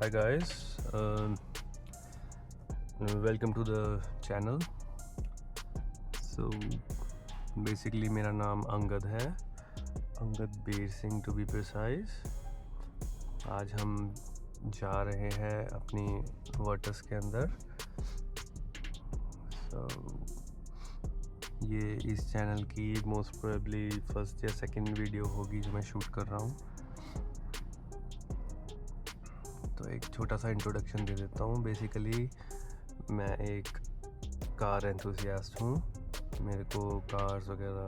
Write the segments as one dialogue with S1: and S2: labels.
S1: Hi guys, welcome to the channel. So basically मेरा नाम अंगद है, अंगद बेर सिंह टू बी प्रिसाइज। आज हम जा रहे हैं अपनी वर्टस के अंदर। So ये इस चैनल की मोस्ट प्रोबेबली फर्स्ट या सेकंड वीडियो होगी जो मैं शूट कर रहा हूँ। तो एक छोटा सा इंट्रोडक्शन दे देता हूँ। बेसिकली मैं एक कार एंथुसियास्ट हूँ। मेरे को कार्स वगैरह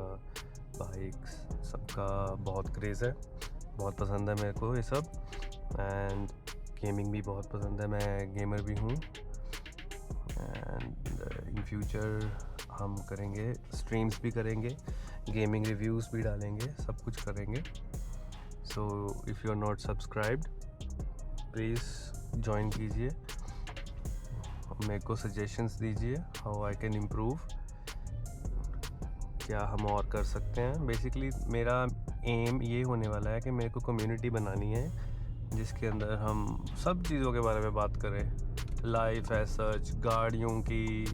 S1: बाइक्स सबका बहुत क्रेज़ है, बहुत पसंद है मेरे को ये सब। एंड गेमिंग भी बहुत पसंद है, मैं गेमर भी हूँ। एंड इन फ्यूचर हम करेंगे, स्ट्रीम्स भी करेंगे, गेमिंग रिव्यूज़ भी डालेंगे, सब कुछ करेंगे। So if you are not subscribed please join कीजिए, मेरे को सजेशंस दीजिए हाउ आई कैन इम्प्रूव, क्या हम और कर सकते हैं। बेसिकली मेरा एम ये होने वाला है कि मेरे को कम्युनिटी बनानी है जिसके अंदर हम सब चीज़ों के बारे में बात करें। लाइफ एज सच, गाड़ियों की,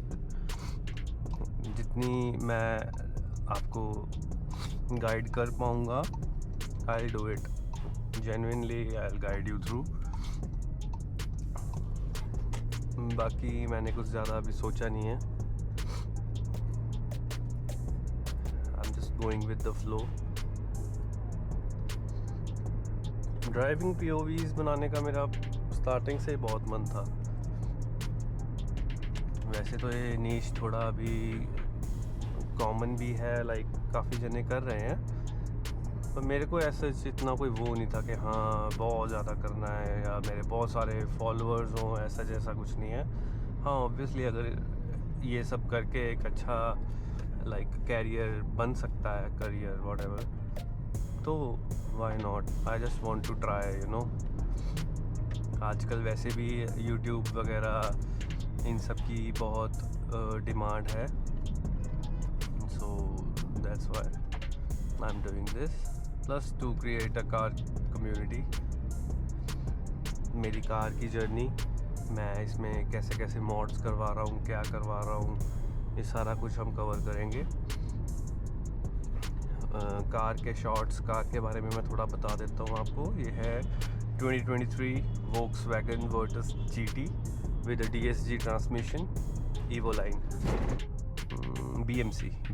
S1: जितनी मैं आपको गाइड कर पाऊँगा I will do it genuinely, I will guide you through. बाकी मैंने कुछ ज़्यादा अभी सोचा नहीं है, I am just going with the flow. Driving POVs बनाने का मेरा स्टार्टिंग से बहुत मन था। वैसे तो ये नीश थोड़ा अभी कॉमन भी है, लाइक काफ़ी जने कर रहे हैं, पर मेरे को ऐसा इतना कोई वो नहीं था कि हाँ बहुत ज़्यादा करना है या मेरे बहुत सारे फॉलोअर्स हों, ऐसा जैसा कुछ नहीं है। हाँ ऑब्वियसली अगर ये सब करके एक अच्छा लाइक कैरियर बन सकता है, करियर व्हाटएवर, तो why not, I just want to try you know. आजकल वैसे भी यूट्यूब वगैरह इन सब की बहुत डिमांड है, so that's why I am doing this, plus two create a car community. मेरी कार की जर्नी, मैं इसमें कैसे कैसे मॉड्स करवा रहा हूँ, क्या करवा रहा हूँ, ये सारा कुछ हम कवर करेंगे। कार के शॉर्ट्स, कार के बारे में मैं थोड़ा बता देता हूँ आपको। ये है 2023 Volkswagen Virtus GT with a DSG transmission, evo line,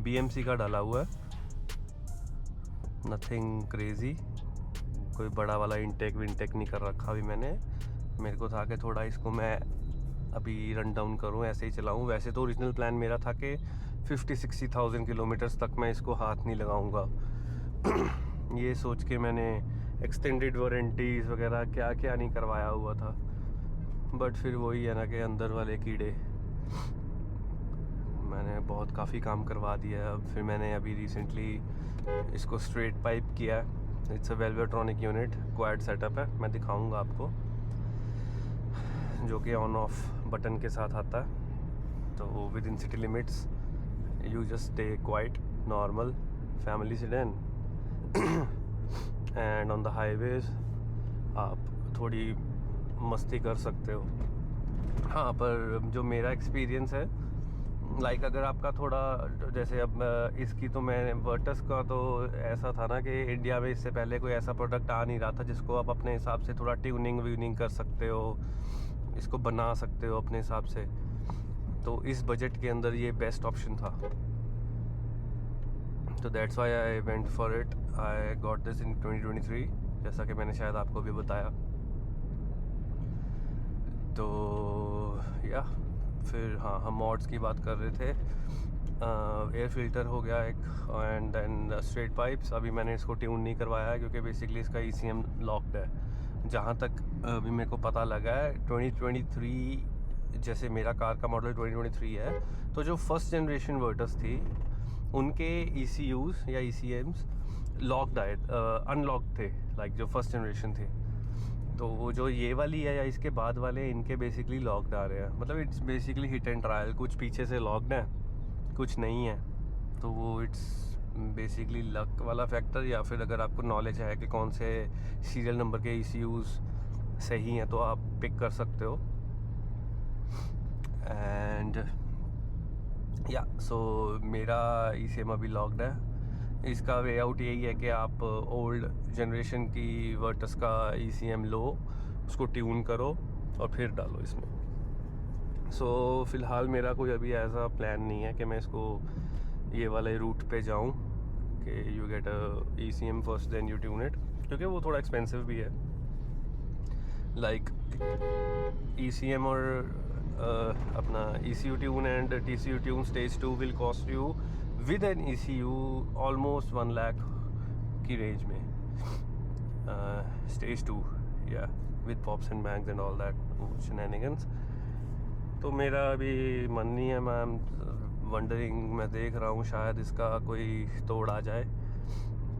S1: BMC का डाला हुआ है, नथिंग क्रेज़ी, कोई बड़ा वाला इंटेक विंटेक नहीं कर रखा अभी मैंने। मेरे को था कि थोड़ा इसको मैं अभी रन डाउन करूं, ऐसे ही चलाऊं। वैसे तो ओरिजिनल प्लान मेरा था कि 50-60,000 किलोमीटर्स तक मैं इसको हाथ नहीं लगाऊंगा। ये सोच के मैंने एक्सटेंडेड वारंटीज़ वगैरह क्या क्या नहीं करवाया हुआ था, बट फिर वही है ना कि अंदर वाले कीड़े, मैंने बहुत काफ़ी काम करवा दिया है। अब फिर मैंने अभी रिसेंटली इसको स्ट्रेट पाइप किया है। It's a Valvetronic unit, quad setup है, मैं दिखाऊंगा आपको, जो कि ऑन ऑफ बटन के साथ आता है। तो with in city limits you just stay quiet, normal family sedan, and on the highways आप थोड़ी मस्ती कर सकते हो। हाँ, पर जो मेरा एक्सपीरियंस है, लाइक अगर आपका थोड़ा, जैसे अब इसकी तो मैं वर्टस का तो ऐसा था ना कि इंडिया में इससे पहले कोई ऐसा प्रोडक्ट आ नहीं रहा था जिसको आप अपने हिसाब से थोड़ा ट्यूनिंग व्यूनिंग कर सकते हो, इसको बना सकते हो अपने हिसाब से। तो इस बजट के अंदर ये बेस्ट ऑप्शन था, तो that's why I went for it. I got this in 2023, जैसा कि मैंने शायद आपको भी बताया। तो या फिर हाँ, हम मॉड्स की बात कर रहे थे। एयर फिल्टर हो गया एक, एंड देन स्ट्रेट पाइप्स। अभी मैंने इसको ट्यून नहीं करवाया है क्योंकि बेसिकली इसका ECM लॉक्ड है। जहाँ तक अभी मेरे को पता लगा है 2023, जैसे मेरा कार का मॉडल 2023 है, तो जो फर्स्ट जनरेशन वर्टस थी उनके ECUs या ECMs लॉक्ड आए, अनलॉक्ड थे, लाइक जो फर्स्ट जनरेशन थे। तो वो जो ये वाली है या इसके बाद वाले, इनके बेसिकली लॉक्ड आ रहे हैं। मतलब it's basically hit and trial, कुछ पीछे से लॉक्ड है, कुछ नहीं है। तो वो इट्स बेसिकली लक वाला फैक्टर, या फिर अगर आपको नॉलेज है कि कौन से सीरियल नंबर के ECUs सही हैं तो आप पिक कर सकते हो। एंड या सो मेरा ECM अभी लॉक्ड है। इसका वे आउट यही है कि आप ओल्ड जनरेशन की वर्टस का ECM लो, उसको ट्यून करो और फिर डालो इसमें। सो फ़िलहाल मेरा कोई अभी ऐसा प्लान नहीं है कि मैं इसको ये वाले रूट पे जाऊं कि you get a ECM first then you tune it, क्योंकि वो थोड़ा एक्सपेंसिव भी है। लाइक ECM और अपना ECU tune and TCU tune stage 2 will cost you with an ECU almost 1 lakh की रेंज में। स्टेज 2 या with pops and bangs and all that shenanigans. तो मेरा अभी मन नहीं है, मैं वंडरिंग, मैं देख रहा हूँ शायद इसका कोई तोड़ आ जाए।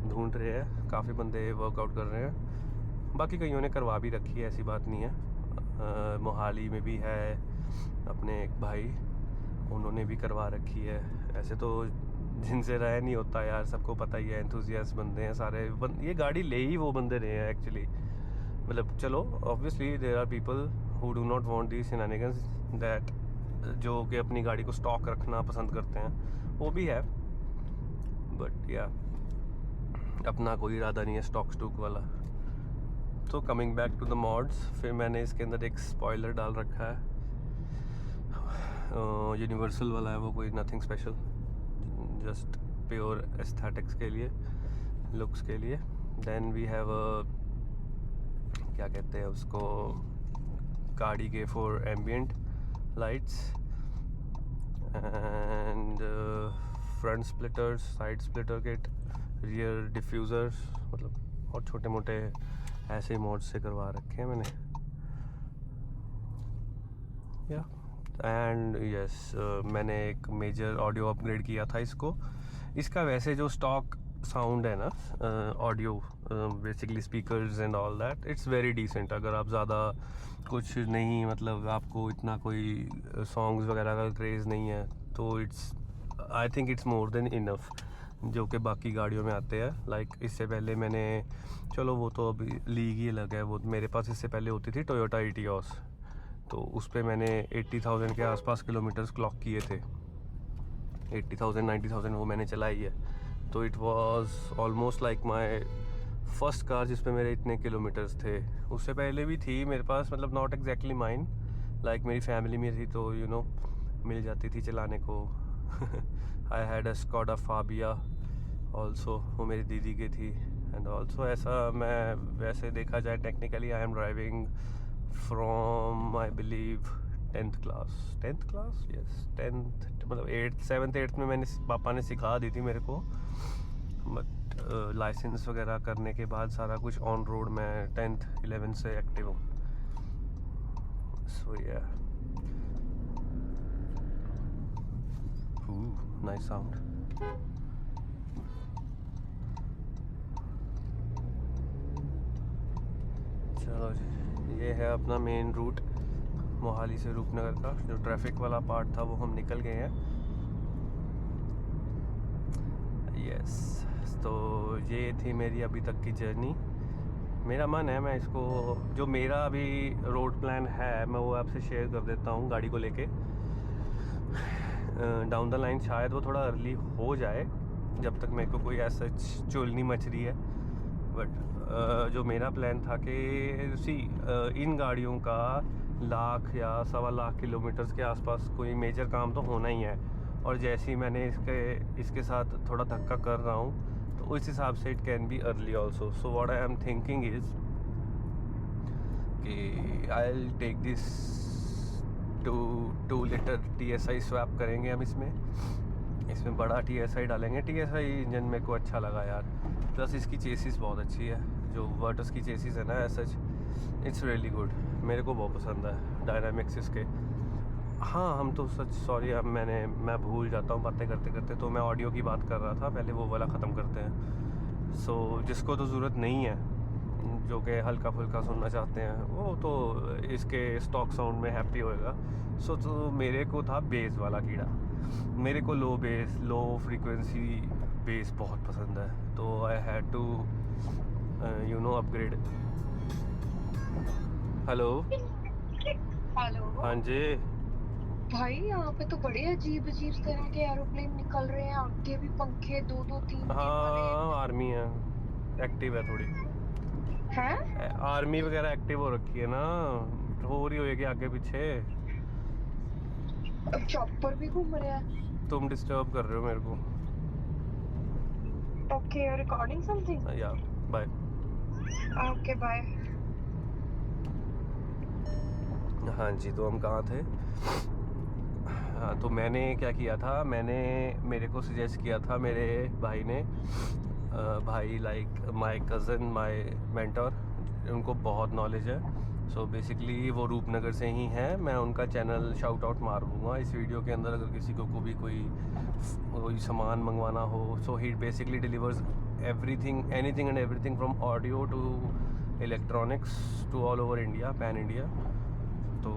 S1: ढूंढ रहे हैं, काफ़ी बंदे वर्कआउट कर रहे हैं, बाकी कईयों ने करवा भी रखी है, ऐसी बात नहीं है। मोहाली में भी है अपने एक भाई, उन्होंने भी करवा रखी है। ऐसे तो जिनसे रह नहीं होता यार, सबको पता ही है, एंथुजियास्ट बंदे हैं सारे। ये गाड़ी ले ही वो बंदे रहे हैं एक्चुअली। मतलब चलो obviously there are people who do not want these shenanigans that, जो कि अपनी गाड़ी को स्टॉक रखना पसंद करते हैं, वो भी है। बट या अपना कोई इरादा नहीं है स्टॉक स्टूक वाला। तो coming back to the mods, फिर मैंने इसके अंदर एक स्पॉइलर डाल रखा है, यूनिवर्सल वाला है वो, कोई nothing special, just pure aesthetics के लिए, लुक्स के लिए। देन वी हैव क्या कहते हैं उसको, गाड़ी के 4 ambient lights and front splitters, side splitter kit, rear diffusers, मतलब और छोटे मोटे ऐसे मोड्स से करवा रखे हैं मैंने। या एंड यस, मैंने एक मेजर ऑडियो अपग्रेड किया था इसको। इसका वैसे जो स्टॉक साउंड है ना, audio basically speakers and all that, it's very decent. अगर आप ज़्यादा कुछ नहीं, मतलब आपको इतना कोई सॉन्ग्स वगैरह का क्रेज़ नहीं है, तो it's, I think it's more than enough, जो कि बाकी गाड़ियों में आते हैं। लाइक इससे पहले मैंने, चलो वो तो अभी लीग ही अलग है, वो मेरे पास इससे पहले होती थी टोयोटा इटियोस, तो उस पर मैंने 80,000 के आसपास किलोमीटर्स क्लॉक किए थे। 80,000 90,000 वो मैंने चलाई है। तो it was almost like my first car जिस पे मेरे इतने किलोमीटर्स थे। उससे पहले भी थी मेरे पास, मतलब नॉट एग्जैक्टली माइन, लाइक मेरी फैमिली में थी, तो यू नो मिल जाती थी चलाने को। I had a Skoda Fabia also, वो मेरी दीदी की थी। एंड ऑल्सो ऐसा, मैं वैसे देखा जाए technically I am driving from I believe 10th class yes 10th, मतलब 8th 7th 8th में मैंने, पापा ने सिखा दी थी मेरे को। बट लाइसेंस वगैरह करने के बाद सारा कुछ ऑन रोड मैं 10th 11th से एक्टिव हूँ। सो या नाइस साउंड। चलो जी, ये है अपना मेन रूट मोहाली से रूपनगर का। जो ट्रैफिक वाला पार्ट था वो हम निकल गए हैं। यस, तो ये थी मेरी अभी तक की जर्नी। मेरा मन है मैं इसको, जो मेरा अभी रोड प्लान है, मैं वो आपसे शेयर कर देता हूँ गाड़ी को लेके। डाउन द लाइन शायद वो थोड़ा अर्ली हो जाए, जब तक मेरे को कोई ऐसा चुल नहीं मच रही है। बट जो मेरा प्लान था कि इन गाड़ियों का 1 लाख या 1.25 लाख किलोमीटर्स के आसपास कोई मेजर काम तो होना ही है। और जैसे ही मैंने इसके साथ थोड़ा धक्का कर रहा हूँ, तो उस हिसाब से it can be early also. So what I am thinking is कि I will take this 2 litre TSI swap करेंगे हम इसमें बड़ा TSI डालेंगे। TSI इंजन मेरे को अच्छा लगा यार, प्लस इसकी चेसिस बहुत अच्छी है, जो वर्टस की चेसिस है ना, as such it's really good, मेरे को बहुत पसंद है डायनामिक्स इसके। हाँ, हम तो सच सॉरी, अब मैं भूल जाता हूँ बातें करते करते, तो मैं ऑडियो की बात कर रहा था, पहले वो वाला ख़त्म करते हैं। सो जिसको तो ज़रूरत नहीं है, जो कि हल्का फुल्का सुनना चाहते हैं, वो तो इसके स्टॉक साउंड में हैप्पी होएगा। सो तो मेरे को था बेस वाला कीड़ा, मेरे को low bass, low frequency bass बहुत पसंद है, तो I had to you know upgrade. Hello.
S2: Hello.
S1: हाँ जी।
S2: भाई यहाँ पे तो बड़े अजीब अजीब तरह के एरोप्लेन निकल रहे हैं, आगे भी पंखे दो दो तीन तीन वाले
S1: हाँ आर्मी है, एक्टिव है थोड़ी।
S2: हैं।
S1: आर्मी वगैरह एक्टिव हो रखी है ना, हो रही होएगी आगे पीछे।
S2: अब चॉपर भी घूम रहे हैं।
S1: तुम डिस्टर्ब कर रहे हो मेरे को।
S2: Okay, recording something.
S1: या बाय।
S2: Okay bye.
S1: हाँ जी, तो हम कहाँ थे? हाँ, तो मैंने क्या किया था, मेरे को सजेस्ट किया था मेरे भाई ने। भाई like my cousin, my mentor, उनको बहुत नॉलेज है। सो बेसिकली वो रूपनगर से ही हैं। मैं उनका चैनल शाउट आउट मार दूँगा इस वीडियो के अंदर, अगर किसी को भी कोई सामान मंगवाना हो। So he basically delivers everything, anything and everything from audio to electronics to all over India, pan India. तो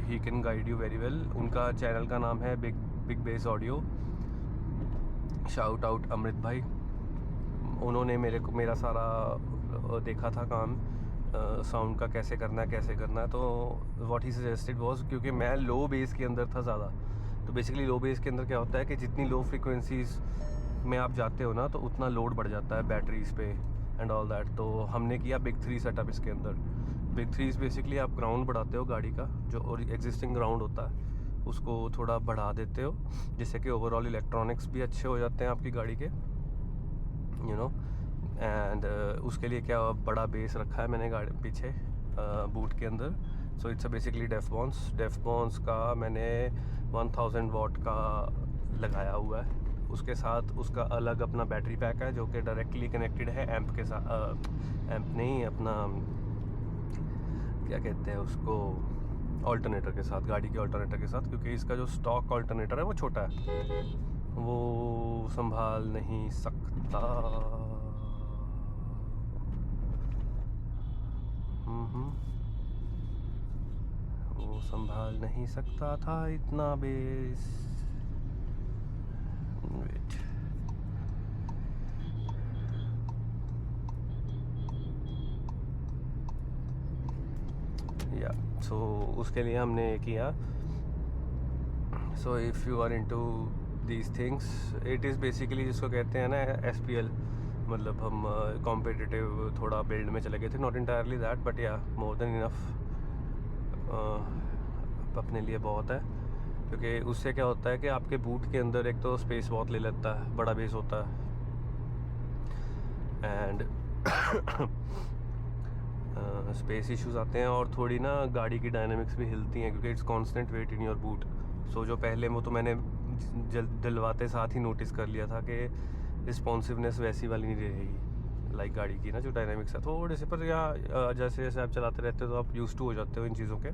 S1: he can guide you very well. उनका चैनल का नाम है big bass audio. Shout out Amrit bhai. उन्होंने मेरा सारा देखा था काम, साउंड का कैसे करना है। तो व्हाट ही सजेस्टेड वाज, क्योंकि मैं लो बेस के अंदर था ज़्यादा। तो बेसिकली लो बेस के अंदर क्या होता है कि जितनी लो फ्रिक्वेंसीज में आप जाते हो ना, तो उतना लोड बढ़ जाता है बैटरीज पे एंड ऑल दैट। तो हमने किया बिग 3 सेटअप इसके अंदर। बिग 3 बेसिकली आप ग्राउंड बढ़ाते हो गाड़ी का, जो एग्जिस्टिंग ग्राउंड होता है उसको थोड़ा बढ़ा देते हो, जिससे कि ओवरऑल इलेक्ट्रॉनिक्स भी अच्छे हो जाते हैं आपकी गाड़ी के, यू नो। एंड उसके लिए क्या बड़ा बेस रखा है मैंने गाड़ी पीछे बूट के अंदर। सो इट्स बेसिकली डेफबॉन्स का मैंने 1000 वॉट का लगाया हुआ है। उसके साथ उसका अलग अपना बैटरी पैक है, जो कि डायरेक्टली कनेक्टेड है एम्प के साथ। एम्प नहीं, अपना क्या कहते हैं उसको, ऑल्टरनेटर के साथ, गाड़ी के ऑल्टरनेटर के साथ, क्योंकि इसका जो स्टॉक ऑल्टरनेटर है वो छोटा है, वो संभाल नहीं सकता। वो संभाल नहीं सकता था इतना बेस। वेट, या सो उसके लिए हमने किया। So if you are into these things, it is basically जिसको कहते हैं ना SPL, मतलब हम कॉम्पिटिटिव थोड़ा बिल्ड में चले गए थे। नॉट इंटायरली दैट, बट या मोर देन इनफ अपने लिए बहुत है। क्योंकि उससे क्या होता है कि आपके बूट के अंदर एक तो स्पेस बहुत ले लेता है, बड़ा बेस होता है, एंड स्पेस इश्यूज आते हैं, और थोड़ी ना गाड़ी की डायनामिक्स भी हिलती हैं, क्योंकि it's constant weight in your boot. So जो पहले वो तो मैंने दिलवाते साथ ही नोटिस कर लिया था कि रिस्पॉन्सिवनेस वैसी वाली नहीं रहेगी, लाइक गाड़ी की ना जो डायनामिक्स है थोड़े से, पर या जैसे जैसे आप चलाते रहते हो तो आप यूज्ड टू हो जाते हो इन चीज़ों के।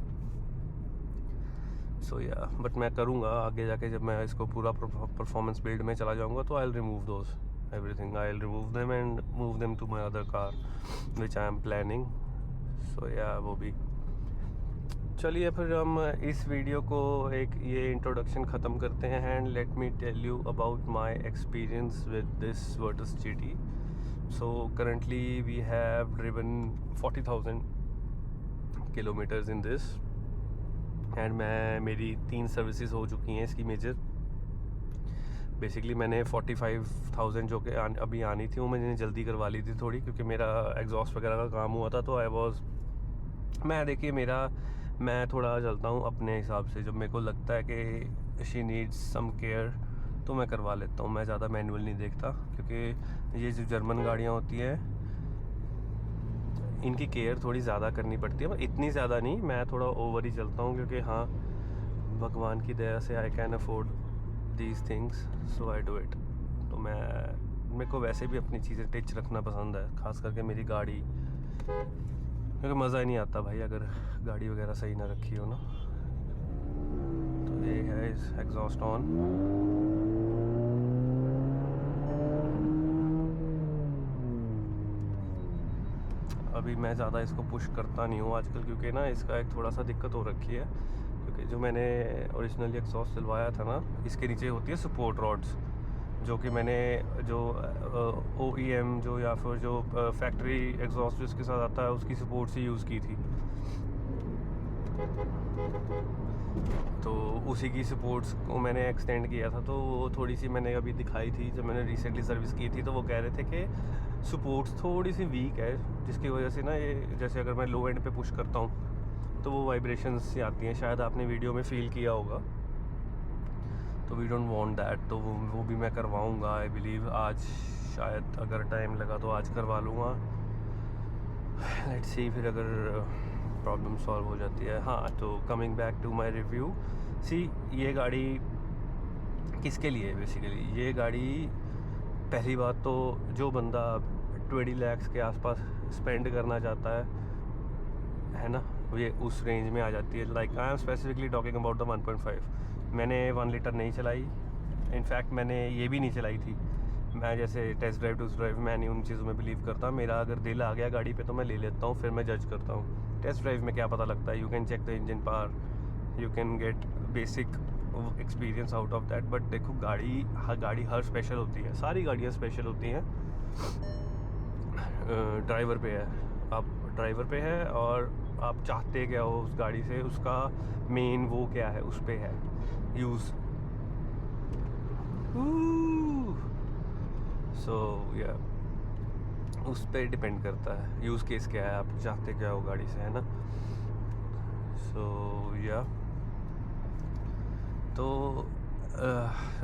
S1: सो या बट मैं करूँगा आगे जाके, जब मैं इसको पूरा परफॉर्मेंस बिल्ड में चला जाऊँगा, तो I will remove those everything. I'll remove them and move them to my other car which I am planning. So yeah, वो भी। चलिए फिर हम इस वीडियो को एक ये इंट्रोडक्शन ख़त्म करते हैं, and let me tell you about my experience with this Virtus GT. So currently we have driven 40,000 kilometers in this, and मेरी 3 सर्विसेज हो चुकी हैं इसकी मेजर। बेसिकली मैंने 45,000 जो कि अभी आनी थी, वो मैंने जल्दी करवा ली थी थोड़ी, क्योंकि मेरा एग्जॉस्ट वगैरह का काम हुआ था। तो देखिए मैं थोड़ा चलता हूँ अपने हिसाब से। जब मेरे को लगता है कि शी नीड्स सम केयर तो मैं करवा लेता हूँ। मैं ज़्यादा मैनुअल नहीं देखता, क्योंकि ये जो जर्मन गाड़ियाँ होती हैं इनकी केयर थोड़ी ज़्यादा करनी पड़ती है, पर इतनी ज़्यादा नहीं। मैं थोड़ा ओवर ही चलता हूँ, क्योंकि हाँ, भगवान की दया से I can afford these things, so I do it. तो मेरे को वैसे भी अपनी चीज़ें टिच रखना पसंद है, ख़ास करके मेरी गाड़ी, क्योंकि मज़ा ही नहीं आता भाई अगर गाड़ी वगैरह सही ना रखी हो ना। तो ये है इस एग्जॉस्ट ऑन। अभी मैं ज़्यादा इसको पुश करता नहीं हूँ आजकल, क्योंकि ना इसका एक थोड़ा सा दिक्कत हो रखी है, क्योंकि जो मैंने ओरिजिनली एग्जॉस्ट दिलवाया था ना, इसके नीचे होती है सपोर्ट रॉड्स, जो कि मैंने जो OEM जो या फिर जो फैक्ट्री एग्जॉस्ट जिसके साथ आता है उसकी सपोर्ट से यूज़ की थी। तो उसी की सपोर्ट्स को मैंने एक्सटेंड किया था, तो वो थोड़ी सी मैंने अभी दिखाई थी जब मैंने रिसेंटली सर्विस की थी, तो वो कह रहे थे कि सपोर्ट्स थोड़ी सी वीक है, जिसकी वजह से ना ये जैसे अगर मैं लो एंड पे पुश करता हूँ तो वो वाइब्रेशंस से आती हैं, शायद आपने वीडियो में फील किया होगा। तो वी डोंट वांट दैट, तो वो भी मैं करवाऊँगा आई बिलीव। आज शायद अगर टाइम लगा तो आज करवा लूँगा, लेट्स सी फिर अगर प्रॉब्लम सॉल्व हो जाती है। हाँ, तो coming back to my review, see ये गाड़ी किसके लिए है बेसिकली। ये गाड़ी पहली बात तो जो बंदा 20 लाख के आसपास स्पेंड करना चाहता है ना, ये उस रेंज में आ जाती है। Like I am specifically talking about the 1.5। मैंने 1 लीटर नहीं चलाई, इनफैक्ट मैंने ये भी नहीं चलाई थी। मैं जैसे टेस्ट ड्राइव टू ड्राइव मैं नहीं उन चीज़ों में बिलीव करता। मेरा अगर दिल आ गया गाड़ी पे तो मैं ले लेता हूँ, फिर मैं जज करता हूँ। टेस्ट ड्राइव में क्या पता लगता है, you can check the engine power, you can get basic experience out of that. But देखो गाड़ी हर स्पेशल होती है, सारी गाड़ियाँ स्पेशल होती हैं। ड्राइवर पे है, आप ड्राइवर पे है और आप चाहते क्या हो उस गाड़ी से, उसका मेन वो क्या है उस पे है यूज़। सो या उस पर डिपेंड करता है यूज़ केस क्या है, आप चाहते क्या हो गाड़ी से, है ना। सो या तो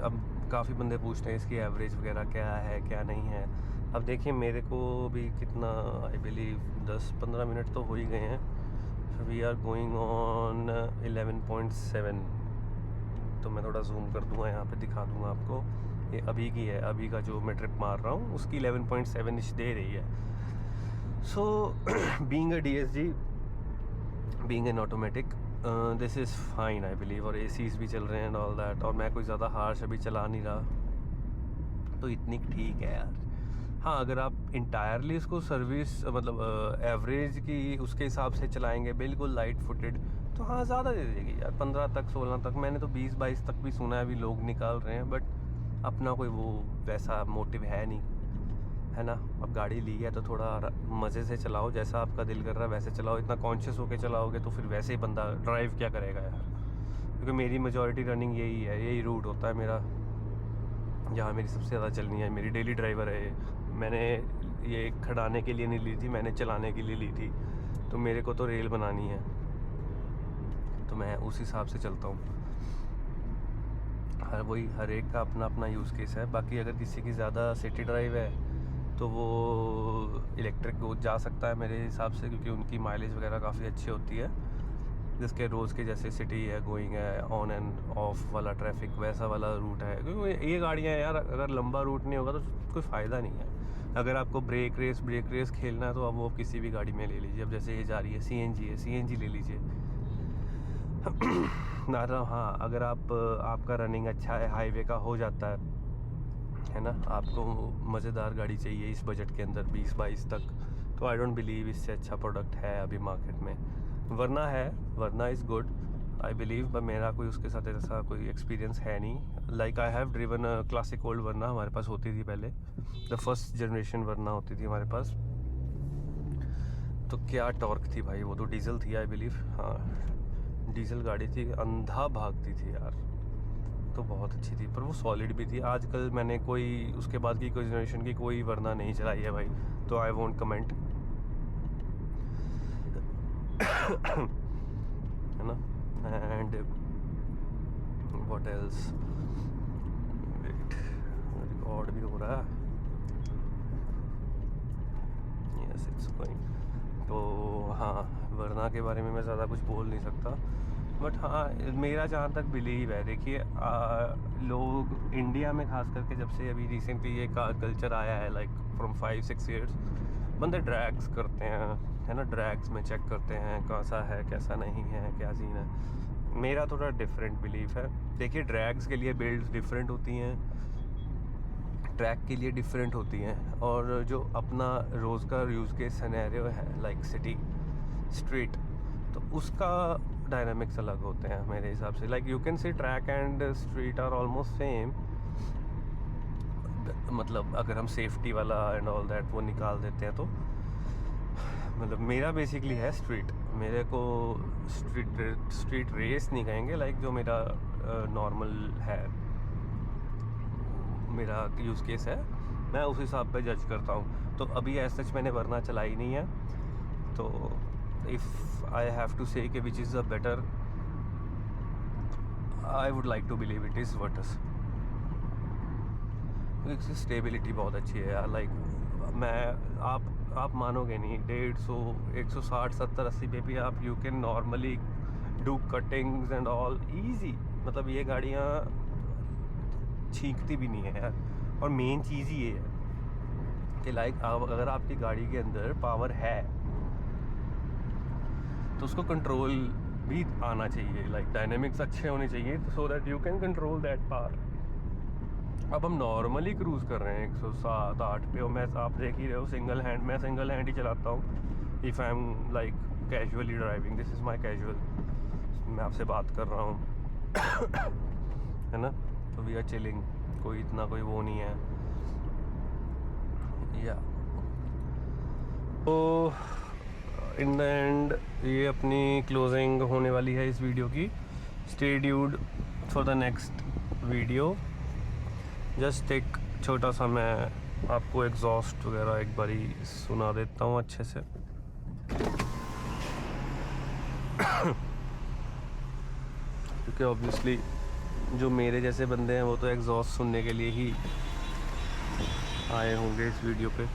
S1: अब काफ़ी बंदे पूछते हैं इसकी एवरेज वगैरह क्या है क्या नहीं है। अब देखिए मेरे को भी कितना आई बिलीव 10-15 मिनट तो हो ही गए हैं। We are going on 11.7। तो मैं थोड़ा जूम कर दूंगा, यहाँ पे दिखा दूंगा आपको। ये अभी की है, अभी का जो मैं ट्रिप मार रहा हूँ उसकी 11.7 दे रही है। So being a DSG, being an automatic, this is fine I believe. और ACs भी चल रहे हैं एंड ऑल दैट, और मैं कोई ज़्यादा हार्श अभी चला नहीं रहा, तो इतनी ठीक है यार। हाँ, अगर आप इंटायरली इसको सर्विस मतलब एवरेज की उसके हिसाब से चलाएंगे बिल्कुल लाइट फुटेड, तो हाँ ज़्यादा दे देगी यार, 15 तक 16 तक। मैंने तो 20-22 तक भी सुना है अभी लोग निकाल रहे हैं, बट अपना कोई वो वैसा मोटिव है नहीं, है ना। अब गाड़ी ली है तो थोड़ा मज़े से चलाओ, जैसा आपका दिल कर रहा है वैसे चलाओ। इतना कॉन्शियस होके चलाओगे तो फिर वैसे ही बंदा ड्राइव क्या करेगा यार। क्योंकि मेरी मेजॉरिटी रनिंग यही है, यही रूट होता है मेरा, जहाँ मेरी सबसे ज़्यादा चलनी है। मेरी डेली ड्राइवर है ये। मैंने ये खड़ाने के लिए नहीं ली थी, मैंने चलाने के लिए ली थी। तो मेरे को तो रेल बनानी है, तो मैं उस हिसाब से चलता हूँ। हर एक का अपना अपना यूज़ केस है। बाकी अगर किसी की ज़्यादा सिटी ड्राइव है तो वो इलेक्ट्रिक जा सकता है मेरे हिसाब से, क्योंकि उनकी माइलेज वगैरह काफ़ी अच्छी होती है। जिसके रोज़ के जैसे सिटी है, गोइंग है, ऑन एंड ऑफ वाला ट्रैफिक, वैसा वाला रूट है। क्योंकि ये गाड़ियाँ यार अगर लंबा रूट नहीं होगा तो कोई फ़ायदा नहीं है। अगर आपको ब्रेक रेस खेलना है तो अब वो किसी भी गाड़ी में ले लीजिए। अब जैसे ये जा रही है CNG है, CNG ले लीजिए ना। तो हाँ, अगर आपका रनिंग अच्छा है, हाईवे का हो जाता है ना, आपको मज़ेदार गाड़ी चाहिए इस बजट के अंदर 20-22 तक, तो आई डोंट बिलीव इससे अच्छा प्रोडक्ट है अभी मार्केट में। वरना इज़ गुड आई बिलीव, पर मेरा कोई उसके साथ ऐसा कोई एक्सपीरियंस है नहीं। Like I have driven classic old वरना, हमारे पास होती थी पहले, द फर्स्ट जनरेशन वरना होती थी हमारे पास। तो क्या टॉर्क थी भाई, वो तो डीजल थी आई बिलीव। हाँ, डीजल गाड़ी थी, अंधा भागती थी यार, तो बहुत अच्छी थी, पर वो सॉलिड भी थी। आजकल मैंने कोई उसके बाद की कोई जनरेशन की कोई वरना नहीं चलाई है भाई, तो आई वोंट कमेंट, है ना। And what else, wait, record भी हो रहा है, यस इट्स गोइंग। तो हाँ, वरना के बारे में मैं ज़्यादा कुछ बोल नहीं सकता, बट हाँ मेरा जहाँ तक बिलीव है, देखिए लोग इंडिया में खास करके जब से अभी रिसेंटली ये कल्चर आया है, लाइक फ्रॉम 5-6 ईयर्स, बंदे ड्रैग्स करते हैं, है ना। ड्रैग्स में चेक करते हैं कैसा है कैसा नहीं है, क्या सीन है। मेरा थोड़ा डिफरेंट बिलीफ है। देखिए ड्रैग्स के लिए बिल्ड्स डिफरेंट होती हैं, ट्रैक के लिए डिफरेंट होती हैं, और जो अपना रोज़ का यूज़ के सिनेरियो है लाइक सिटी स्ट्रीट, तो उसका डायनामिक्स अलग होते हैं मेरे हिसाब से। Like you can say track and street are almost same, मतलब अगर हम सेफ्टी वाला एंड ऑल दैट वो निकाल देते हैं तो, मतलब मेरा बेसिकली है स्ट्रीट। मेरे को स्ट्रीट रेस नहीं कहेंगे, लाइक जो मेरा नॉर्मल है, मेरा यूज़ केस है, मैं उस हिसाब पे जज करता हूँ। तो अभी एज सच मैंने वरना चलाई नहीं है, तो if I have to say कि which is a better, I would like to believe it is Virtus. इसकी स्टेबिलिटी बहुत अच्छी है यार, लाइक मैं आप मानोगे नहीं, 150 160 70 80 पे भी आप you can normally do cuttings and all easy. मतलब ये गाड़ियाँ छींकती भी नहीं है यार। और मेन चीज़ ही ये है कि लाइक अगर आपकी गाड़ी के अंदर पावर है तो उसको कंट्रोल भी आना चाहिए, लाइक डायनेमिक्स अच्छे होने चाहिए so that you can control that power. अब हम नॉर्मली क्रूज़ कर रहे हैं 107 8 पे, और मैं आप देख ही रहे हो सिंगल हैंड, मैं सिंगल हैंड ही चलाता हूँ। If I am like casually driving, this is my casual, मैं आपसे बात कर रहा हूँ है ना, तो वी आर चिलिंग, कोई इतना कोई वो नहीं है या। तो इन द एंड ये अपनी क्लोजिंग होने वाली है इस वीडियो की। Stay tuned for the next video. Just एक छोटा सा मैं आपको एग्जॉस्ट वगैरह एक बारी सुना देता हूँ अच्छे से। क्योंकि ऑब्वियसली जो मेरे जैसे बंदे हैं वो तो एग्जॉस्ट सुनने के लिए ही आए होंगे इस वीडियो पे।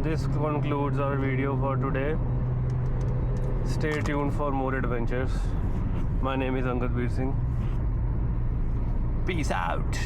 S1: This concludes our video for today. Stay tuned for more adventures. My name is Angad Veer Singh. Peace out.